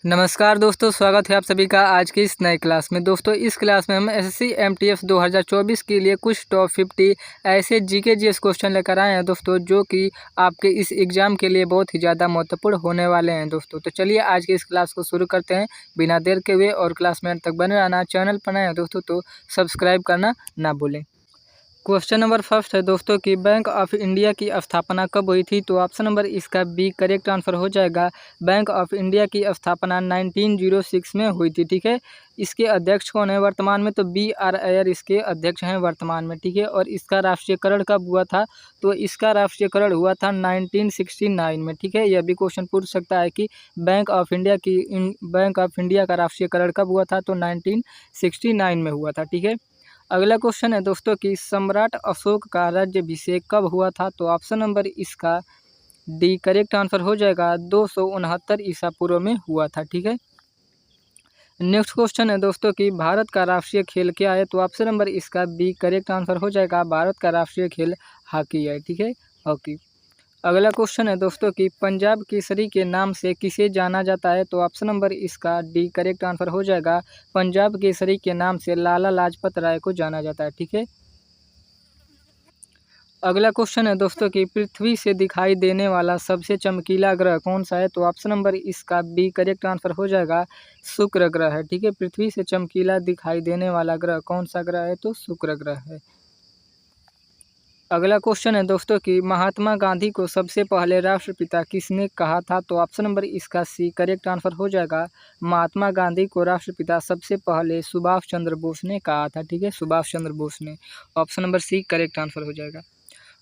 नमस्कार दोस्तों, स्वागत है आप सभी का आज की इस नई क्लास में। दोस्तों, इस क्लास में हम एसएससी एमटीएस 2024 के लिए कुछ टॉप 50 ऐसे जीके जीएस क्वेश्चन लेकर आए हैं दोस्तों, जो कि आपके इस एग्ज़ाम के लिए बहुत ही ज़्यादा महत्वपूर्ण होने वाले हैं दोस्तों। तो चलिए आज की इस क्लास को शुरू करते हैं बिना देर के हुए, और क्लास में अंत तक बने रहना। चैनल पर नए हैं दोस्तों तो सब्सक्राइब करना ना भूलें। क्वेश्चन नंबर फर्स्ट है दोस्तों कि बैंक ऑफ इंडिया की स्थापना कब हुई थी? तो ऑप्शन नंबर इसका बी करेक्ट आंसर हो जाएगा। बैंक ऑफ इंडिया की स्थापना 1906 में हुई थी। ठीक है, इसके अध्यक्ष कौन है वर्तमान में? तो बी आर अय्यर इसके अध्यक्ष हैं वर्तमान में। ठीक है, और इसका राष्ट्रीयकरण कब हुआ था? तो इसका राष्ट्रीयकरण हुआ था 1969 में। ठीक है, यह भी क्वेश्चन पूछ सकता है कि बैंक ऑफ इंडिया का राष्ट्रीयकरण कब हुआ था? तो 1969 में हुआ था। ठीक है, अगला क्वेश्चन है दोस्तों कि सम्राट अशोक का राज्याभिषेक कब हुआ था? तो ऑप्शन नंबर इसका डी करेक्ट आंसर हो जाएगा। 269 ईसा पूर्व में हुआ था। ठीक है, नेक्स्ट क्वेश्चन है दोस्तों कि भारत का राष्ट्रीय खेल क्या है? तो ऑप्शन नंबर इसका बी करेक्ट आंसर हो जाएगा। भारत का राष्ट्रीय खेल हॉकी है। ठीक है, हॉकी। अगला क्वेश्चन है दोस्तों कि पंजाब केसरी के नाम से किसे जाना जाता है? तो ऑप्शन नंबर इसका डी करेक्ट आंसर हो जाएगा। पंजाब केसरी के नाम से लाला लाजपत राय को जाना जाता है। ठीक है, अगला क्वेश्चन है दोस्तों कि पृथ्वी से दिखाई देने वाला सबसे चमकीला ग्रह कौन सा है? तो ऑप्शन नंबर इसका बी करेक्ट आंसर हो जाएगा। शुक्र ग्रह है। ठीक है, पृथ्वी से चमकीला दिखाई देने वाला ग्रह कौन सा ग्रह है? तो शुक्र ग्रह है। अगला क्वेश्चन है दोस्तों कि महात्मा गांधी को सबसे पहले राष्ट्रपिता किसने कहा था? तो ऑप्शन नंबर इसका सी करेक्ट आंसर हो जाएगा। महात्मा गांधी को राष्ट्रपिता सबसे पहले सुभाष चंद्र बोस ने कहा था। ठीक है, सुभाष चंद्र बोस ने। Option number C correct answer हो जाएगा।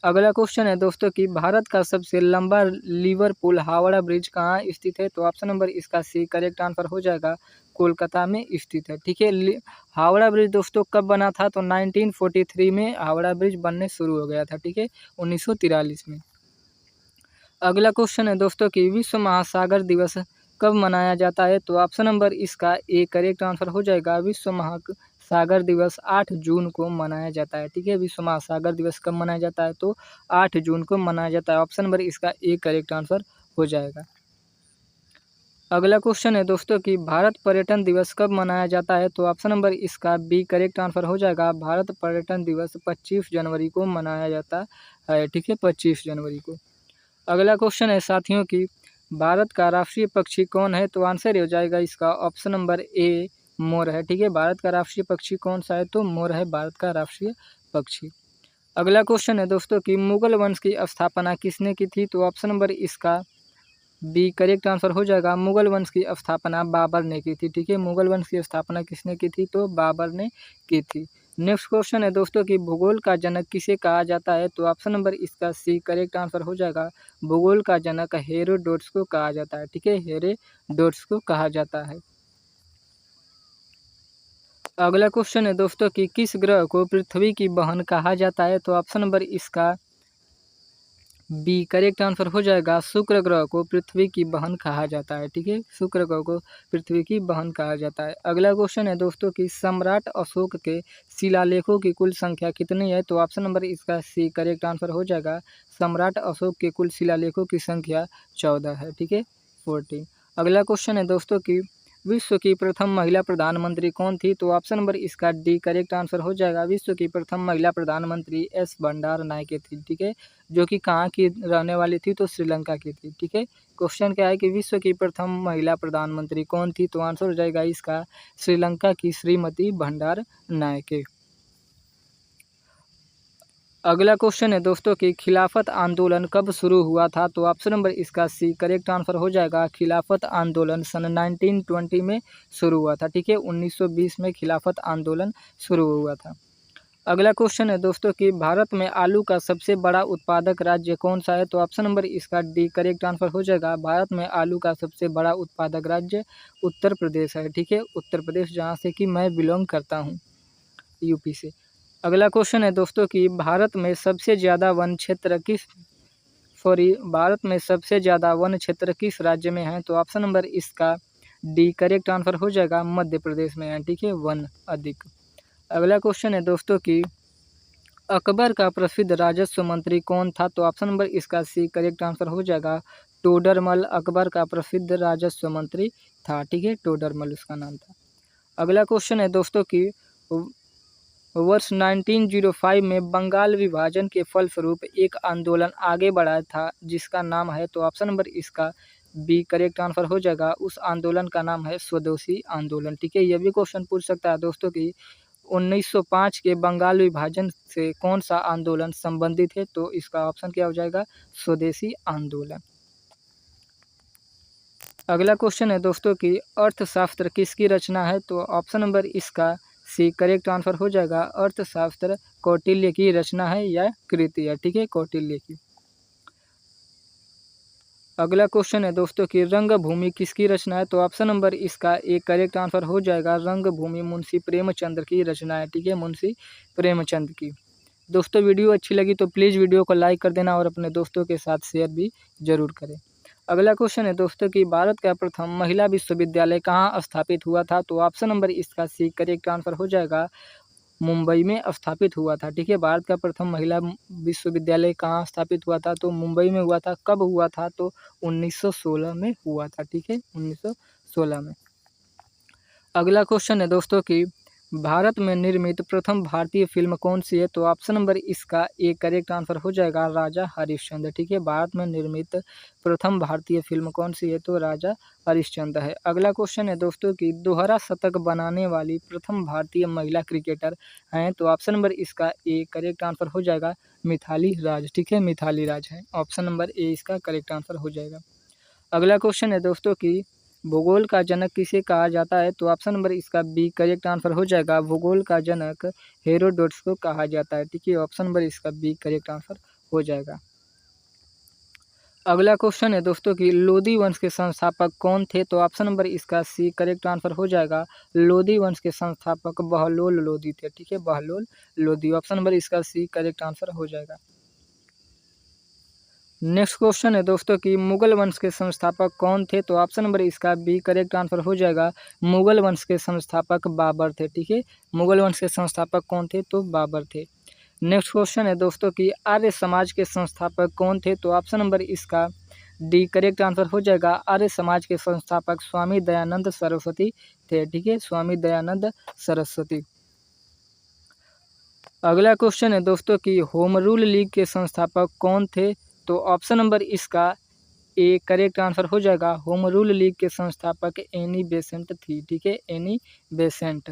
अगला क्वेश्चन है दोस्तों कि भारत का सबसे लंबा लिवरपूल हावड़ा ब्रिज कहाँ स्थित है? तो ऑप्शन नंबर इसका सी करेक्ट आंसर हो जाएगा। कोलकाता में स्थित है। ठीक है, हावड़ा ब्रिज दोस्तों कब बना था? तो 1943 में हावड़ा ब्रिज बनने शुरू हो गया था। ठीक है, 1943 में। अगला क्वेश्चन है दोस्तों कि विश्व महासागर दिवस कब मनाया जाता है? तो ऑप्शन नंबर इसका ए करेक्ट आंसर हो जाएगा। विश्व महासागर दिवस 8 जून को मनाया जाता है। ठीक है, विश्व महासागर दिवस कब मनाया जाता है? तो 8 जून को मनाया जाता है। ऑप्शन नंबर इसका ए करेक्ट आंसर हो जाएगा। अगला क्वेश्चन है दोस्तों कि भारत पर्यटन दिवस कब मनाया जाता है? तो ऑप्शन नंबर इसका बी करेक्ट आंसर हो जाएगा। भारत पर्यटन दिवस 25 जनवरी को मनाया जाता है। ठीक है, 25 जनवरी को। अगला क्वेश्चन है साथियों कि भारत का राष्ट्रीय पक्षी कौन है? तो आंसर हो जाएगा इसका ऑप्शन नंबर ए मोर है। ठीक है, भारत का राष्ट्रीय पक्षी कौन सा है? तो मोर है भारत का राष्ट्रीय पक्षी। अगला क्वेश्चन है दोस्तों कि मुगल वंश की स्थापना किसने की थी? तो ऑप्शन नंबर इसका बी करेक्ट आंसर हो जाएगा। मुगल वंश की स्थापना बाबर ने की थी। ठीक है, मुगल वंश की स्थापना किसने की थी? तो बाबर ने की थी। नेक्स्ट क्वेश्चन है दोस्तों कि भूगोल का जनक किसे कहा जाता है? तो ऑप्शन नंबर इसका सी करेक्ट आंसर हो जाएगा। भूगोल का जनक हेरोडोटस को कहा जाता है। ठीक है, हेरोडोटस को कहा जाता है। अगला क्वेश्चन है दोस्तों कि किस ग्रह को पृथ्वी की बहन कहा जाता है? तो ऑप्शन नंबर इसका बी करेक्ट आंसर हो जाएगा। शुक्र ग्रह को पृथ्वी की बहन कहा जाता है। ठीक है, शुक्र ग्रह को पृथ्वी की बहन कहा जाता है। अगला क्वेश्चन है दोस्तों कि सम्राट अशोक के शिलालेखों की कुल संख्या कितनी है? तो ऑप्शन नंबर इसका सी करेक्ट आंसर हो जाएगा। सम्राट अशोक के कुल शिलालेखों की संख्या 14 है। ठीक है, 14। अगला क्वेश्चन है दोस्तों कि विश्व की प्रथम महिला प्रधानमंत्री कौन थी? तो ऑप्शन नंबर इसका डी करेक्ट आंसर हो जाएगा। विश्व की प्रथम महिला प्रधानमंत्री एस भंडार नायके थी। ठीक है, जो कि कहाँ की रहने वाली थी? तो श्रीलंका की थी। ठीक है, क्वेश्चन क्या है कि विश्व की प्रथम महिला प्रधानमंत्री कौन थी? तो आंसर हो जाएगा इसका श्रीलंका की श्रीमती भंडार नायके। अगला क्वेश्चन है दोस्तों कि खिलाफत आंदोलन कब शुरू हुआ था? तो ऑप्शन नंबर इसका सी करेक्ट आंसर हो जाएगा। खिलाफत आंदोलन सन 1920 में शुरू हुआ था। ठीक है, 1920 में खिलाफत आंदोलन शुरू हुआ था। अगला क्वेश्चन है दोस्तों कि भारत में आलू का सबसे बड़ा उत्पादक राज्य कौन सा है? तो ऑप्शन नंबर इसका डी करेक्ट आंसर हो जाएगा। भारत में आलू का सबसे बड़ा उत्पादक राज्य उत्तर प्रदेश है। ठीक है, उत्तर प्रदेश, जहाँ से कि मैं बिलोंग करता हूँ, यूपी से। अगला क्वेश्चन है दोस्तों कि भारत में सबसे ज़्यादा वन क्षेत्र किस राज्य में है? तो ऑप्शन नंबर इसका डी करेक्ट आंसर हो जाएगा। मध्य प्रदेश में है। ठीक है, वन अधिक। अगला क्वेश्चन है दोस्तों कि अकबर का प्रसिद्ध राजस्व मंत्री कौन था? तो ऑप्शन नंबर इसका सी करेक्ट आंसर हो जाएगा। टोडरमल अकबर का प्रसिद्ध राजस्व मंत्री था, ठीक है, टोडरमल उसका नाम था। अगला क्वेश्चन है दोस्तों कि वर्ष 1905 में बंगाल विभाजन के फलस्वरूप एक आंदोलन आगे बढ़ा था जिसका नाम है, तो ऑप्शन नंबर इसका बी करेक्ट आंसर हो जाएगा। उस आंदोलन का नाम है स्वदेशी आंदोलन, ठीक है। यह भी क्वेश्चन पूछ सकता है दोस्तों कि 1905 के बंगाल विभाजन से कौन सा आंदोलन संबंधित है, तो इसका ऑप्शन क्या हो जाएगा, स्वदेशी आंदोलन। अगला क्वेश्चन है दोस्तों कि अर्थशास्त्र किसकी रचना है, तो ऑप्शन नंबर इसका सी करेक्ट आंसर हो जाएगा। अर्थशास्त्र कौटिल्य की रचना है या कृति है, ठीक है, कौटिल्य की। अगला क्वेश्चन है दोस्तों कि रंगभूमि किसकी रचना है, तो ऑप्शन नंबर इसका एक करेक्ट आंसर हो जाएगा। रंगभूमि मुंशी प्रेमचंद की रचना है, ठीक है, मुंशी प्रेमचंद की। दोस्तों वीडियो अच्छी लगी तो प्लीज़ वीडियो को लाइक कर देना और अपने दोस्तों के साथ शेयर भी जरूर करें। अगला क्वेश्चन है दोस्तों कि भारत का प्रथम महिला विश्वविद्यालय कहाँ स्थापित हुआ था, तो ऑप्शन नंबर इसका सी करेक्ट आंसर हो जाएगा। मुंबई में स्थापित हुआ था, ठीक है। भारत का प्रथम महिला विश्वविद्यालय कहाँ स्थापित हुआ था, तो मुंबई में हुआ था। कब हुआ था, तो 1916 में हुआ था, ठीक है, 1916 में। अगला क्वेश्चन है दोस्तों कि भारत में निर्मित प्रथम भारतीय फिल्म कौन सी है, तो ऑप्शन नंबर इसका एक करेक्ट आंसर हो जाएगा, राजा हरिश्चंद्र, ठीक है। भारत में निर्मित प्रथम भारतीय फिल्म कौन सी है, तो राजा हरिश्चंद्र है। अगला क्वेश्चन है दोस्तों कि दोहरा शतक बनाने वाली प्रथम भारतीय महिला क्रिकेटर हैं, तो ऑप्शन नंबर इसका ए करेक्ट आंसर हो जाएगा, मिथाली राज, ठीक है, मिथाली राज है। ऑप्शन नंबर ए इसका करेक्ट आंसर हो जाएगा। अगला क्वेश्चन है दोस्तों कि भूगोल का जनक किसे कहा जाता है, तो ऑप्शन नंबर इसका बी करेक्ट आंसर हो जाएगा। भूगोल का जनक हेरोडोटस को कहा जाता है, ठीक है। ऑप्शन नंबर इसका बी करेक्ट आंसर हो जाएगा। अगला क्वेश्चन है दोस्तों कि लोदी वंश के संस्थापक कौन थे, तो ऑप्शन नंबर इसका सी करेक्ट आंसर हो जाएगा। लोदी वंश के संस्थापक बहलोल लोदी थे, ठीक है, बहलोल लोदी। ऑप्शन नंबर इसका सी करेक्ट आंसर हो जाएगा। नेक्स्ट क्वेश्चन है दोस्तों कि मुगल वंश के संस्थापक कौन थे, तो ऑप्शन नंबर इसका बी करेक्ट आंसर हो जाएगा। मुगल वंश के संस्थापक बाबर थे, ठीक है। मुगल वंश के संस्थापक कौन थे, तो बाबर थे। नेक्स्ट क्वेश्चन है दोस्तों कि आर्य समाज के संस्थापक कौन थे, तो ऑप्शन नंबर इसका डी करेक्ट आंसर हो जाएगा। आर्य समाज के संस्थापक स्वामी दयानंद सरस्वती थे, ठीक है, स्वामी दयानंद सरस्वती। अगला क्वेश्चन है दोस्तों कि होम रूल लीग के संस्थापक कौन थे, तो ऑप्शन नंबर इसका ए करेक्ट आंसर हो जाएगा। होम रूल लीग के संस्थापक एनी बेसेंट थी, ठीक है, एनी बेसेंट।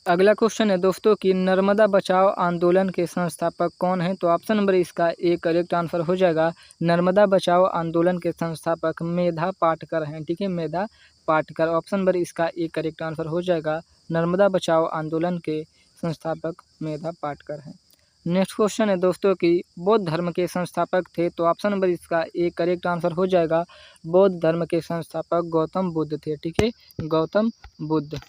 अगला क्वेश्चन है दोस्तों कि नर्मदा बचाओ आंदोलन के संस्थापक कौन हैं, तो ऑप्शन नंबर इसका ए करेक्ट आंसर हो जाएगा। नर्मदा बचाओ आंदोलन के संस्थापक मेधा पाटकर हैं, ठीक है, मेधा पाटकर। ऑप्शन नंबर इसका ए करेक्ट आंसर हो जाएगा। नर्मदा बचाओ आंदोलन के संस्थापक मेधा पाटकर हैं। नेक्स्ट क्वेश्चन है दोस्तों कि बौद्ध धर्म के संस्थापक थे, तो ऑप्शन नंबर इसका ए करेक्ट आंसर हो जाएगा। बौद्ध धर्म के संस्थापक गौतम बुद्ध थे, ठीक है, गौतम बुद्ध।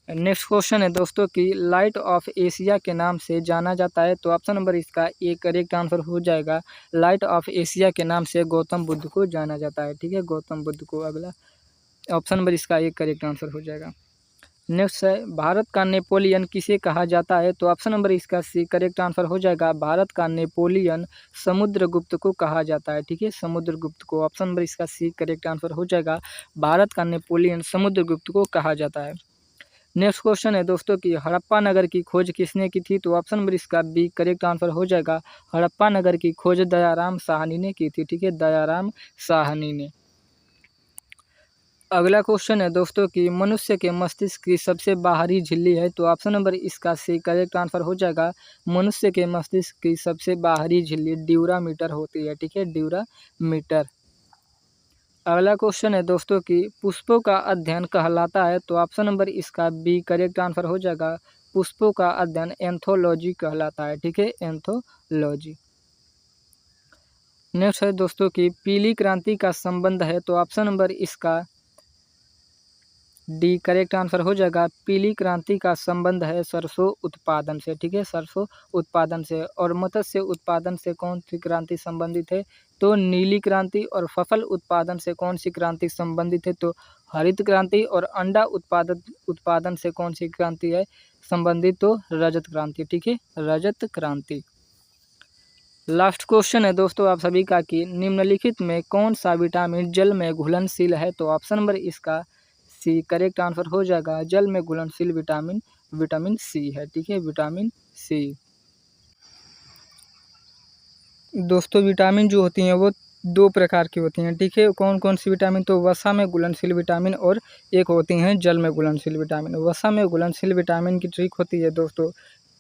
नेक्स्ट क्वेश्चन है दोस्तों कि लाइट ऑफ एशिया के नाम से जाना जाता है, तो ऑप्शन नंबर इसका ए करेक्ट आंसर हो जाएगा। लाइट ऑफ एशिया के नाम से गौतम बुद्ध को जाना जाता है, ठीक है, गौतम बुद्ध को। अगला ऑप्शन नंबर इसका एक करेक्ट आंसर हो जाएगा। नेक्स्ट है भारत का नेपोलियन किसे कहा जाता है, तो ऑप्शन नंबर इसका सी करेक्ट आंसर हो जाएगा। भारत का नेपोलियन समुद्रगुप्त को कहा जाता है, ठीक है, समुद्रगुप्त को। ऑप्शन नंबर इसका सी करेक्ट आंसर हो जाएगा। भारत का नेपोलियन समुद्रगुप्त को कहा जाता है। नेक्स्ट क्वेश्चन है दोस्तों कि हड़प्पा नगर की खोज किसने की थी, तो ऑप्शन नंबर इसका बी करेक्ट आंसर हो जाएगा। हड़प्पा नगर की खोज दयाराम साहनी ने की थी, ठीक है, दयाराम साहनी ने। अगला क्वेश्चन है दोस्तों कि मनुष्य के मस्तिष्क की सबसे बाहरी झिल्ली है, तो ऑप्शन नंबर इसका सी करेक्ट आंसर हो जाएगा। मनुष्य के मस्तिष्क की सबसे बाहरी झिल्ली ड्यूरामीटर होती है, ठीक है, ड्यूरामीटर। अगला क्वेश्चन है दोस्तों कि पुष्पों का अध्ययन कहलाता है, तो ऑप्शन नंबर इसका बी करेक्ट आंसर हो जाएगा। पुष्पों का अध्ययन एंथोलॉजी कहलाता है, ठीक है, एंथोलॉजी। नेक्स्ट है दोस्तों कि पीली क्रांति का संबंध है, तो ऑप्शन नंबर इसका डी करेक्ट आंसर हो जाएगा। पीली क्रांति का संबंध है सरसों उत्पादन से, ठीक है, सरसों उत्पादन से। और मत्स्य उत्पादन से कौन सी क्रांति संबंधित है, तो नीली क्रांति। और फसल उत्पादन से कौन सी क्रांति संबंधित है, तो हरित क्रांति। और अंडा उत्पादन से कौन सी क्रांति है संबंधित, तो रजत क्रांति, ठीक है, रजत क्रांति। लास्ट क्वेश्चन है दोस्तों आप सभी का कि निम्नलिखित में कौन सा विटामिन जल में घुलनशील है। तो ऑप्शन नंबर इसका सी करेक्ट आंसर हो जाएगा। जल में घुलनशील विटामिन विटामिन सी है। ठीक है, विटामिन सी। दोस्तों विटामिन जो होती हैं वो दो प्रकार की होती हैं। ठीक है, कौन कौन सी विटामिन, तो वसा में घुलनशील विटामिन और एक होती हैं जल में घुलनशील विटामिन। वसा में घुलनशील विटामिन की ट्रिक होती है दोस्तों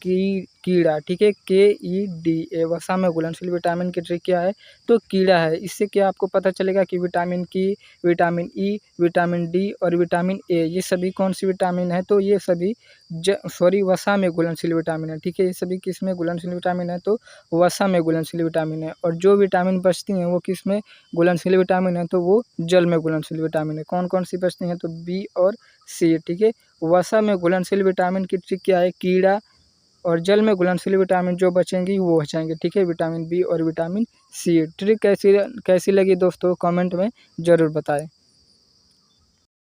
कीड़ा। ठीक है, KEDA। वसा में घुलनशील विटामिन की ट्रिक क्या है, तो कीड़ा है। इससे क्या आपको पता चलेगा कि विटामिन की, विटामिन ई, विटामिन डी और विटामिन ए ये सभी कौन सी विटामिन है, तो ये सभी वसा में घुलनशील विटामिन है। ठीक है, ये सभी किस में घुलनशील विटामिन है, तो वसा में घुलनशील विटामिन है। और जो विटामिन बचती हैं वो किस में घुलनशील विटामिन है, तो वो जल में घुलनशील विटामिन है। कौन कौन सी बचती हैं, तो बी और सी। ठीक है, वसा में घुलनशील विटामिन की ट्रिक क्या है, कीड़ा, और जल में घुलनशील विटामिन जो बचेंगी वो बचाएंगे। ठीक है, विटामिन बी और विटामिन सी। ट्रिक कैसी कैसी लगी दोस्तों, कमेंट में ज़रूर बताएं।